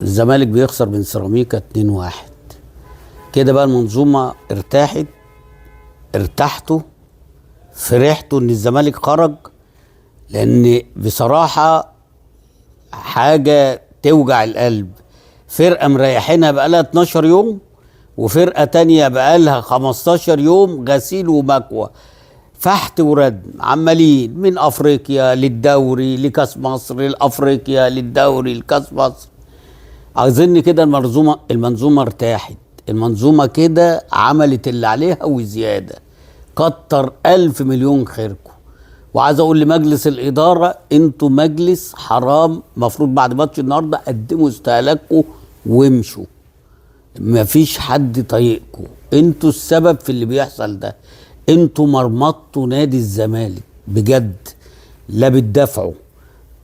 الزمالك بيخسر من سيراميكا 2-1. كده بقى المنظومة ارتحتوا، فرحتوا ان الزمالك خرج، لان بصراحة حاجة توجع القلب. فرقة مريحينها بقالها 12 يوم وفرقة تانية بقالها 15 يوم غسيل ومكوى، فحت وردم، عمالين من افريقيا للدوري لكاس مصر لافريقيا للدوري لكاس مصر. عايزين كده المنظومة ارتاحت، المنظومة كده عملت اللي عليها وزيادة. كتر 1000 مليون خيركم. وعايز اقول لمجلس الإدارة، انتوا مجلس حرام، مفروض بعد ماتش النهارده قدموا استهلاككم وامشوا. مفيش حد طايقكم، انتوا السبب في اللي بيحصل ده. انتوا مرمطتوا نادي الزمالك بجد، لا بتدافعوا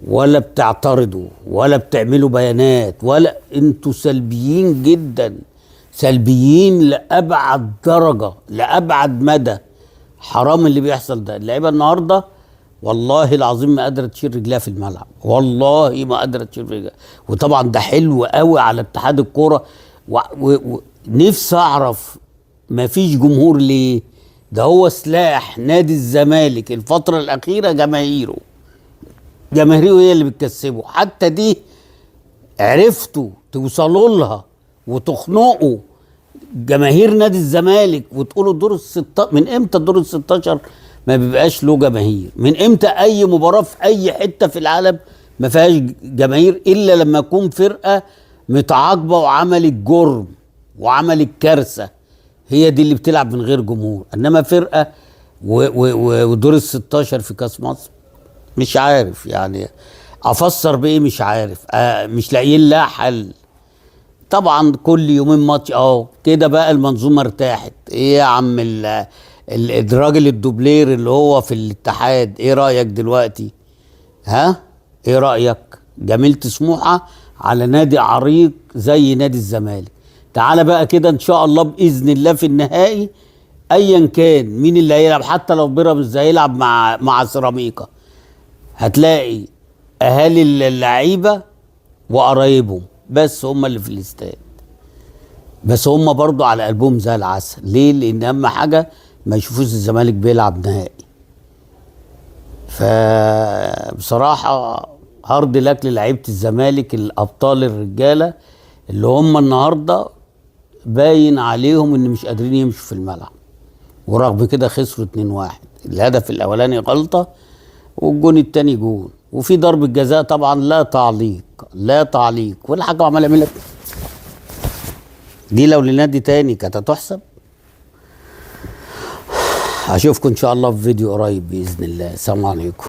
ولا بتعترضوا ولا بتعملوا بيانات، ولا انتوا سلبيين جدا، سلبيين لأبعد درجة، لأبعد مدى. حرام اللي بيحصل ده. اللعيبة النهاردة والله العظيم ما قادرة تشيل رجلها في الملعب، والله ما قادرة تشيل رجلها. وطبعا ده حلو قوي على اتحاد الكورة. ونفسي اعرف ما فيش جمهور ليه؟ ده هو سلاح نادي الزمالك الفترة الأخيرة جماهيره هي اللي بتكسبه. حتى دي عرفتوا توصلوا لها وتخنقوا جماهير نادي الزمالك وتقولوا الدور من امتى الدور ال 16 ما بيبقاش له جماهير؟ من امتى اي مباراة في اي حتة في العالم ما فيهاش جماهير الا لما يكون فرقة متعاقبة وعملت جرم وعملت كارثة، هي دي اللي بتلعب من غير جمهور. انما فرقة ودور ال 16 في كاس مصر مش عارف يعني افسر بايه، مش عارف. مش لاقيين لها حل. طبعا كل يومين ماتش كده بقى المنظومه ارتاحت. ايه يا عم الراجل الدوبلير اللي هو في الاتحاد، ايه رايك دلوقتي؟ ايه رايك؟ جميلة سموحه على نادي عريق زي نادي الزمالك. تعالى بقى كده ان شاء الله باذن الله في النهائي، ايا كان مين اللي هيلعب، حتى لو بيراميدز هيلعب مع سيراميكا، هتلاقي اهالي اللعيبه وقرايبهم بس هم اللي في الاستاد. بس هم برضو على قلبهم زي العسل. ليه؟ لان اهم حاجه ما يشوفوش الزمالك بيلعب نهائي. فبصراحه هارد لك للعيبه الزمالك الابطال الرجاله اللي هم النهارده باين عليهم ان مش قادرين يمشوا في الملعب، ورغم كده خسروا 2-1. الهدف الاولاني غلطه والجون التاني جون، وفي ضربة جزاء طبعا لا تعليق والحكم عمال يعمل لك دي. لو لنادي تاني كانت هتحسب. هشوفكم ان شاء الله في فيديو قريب باذن الله. السلام عليكم.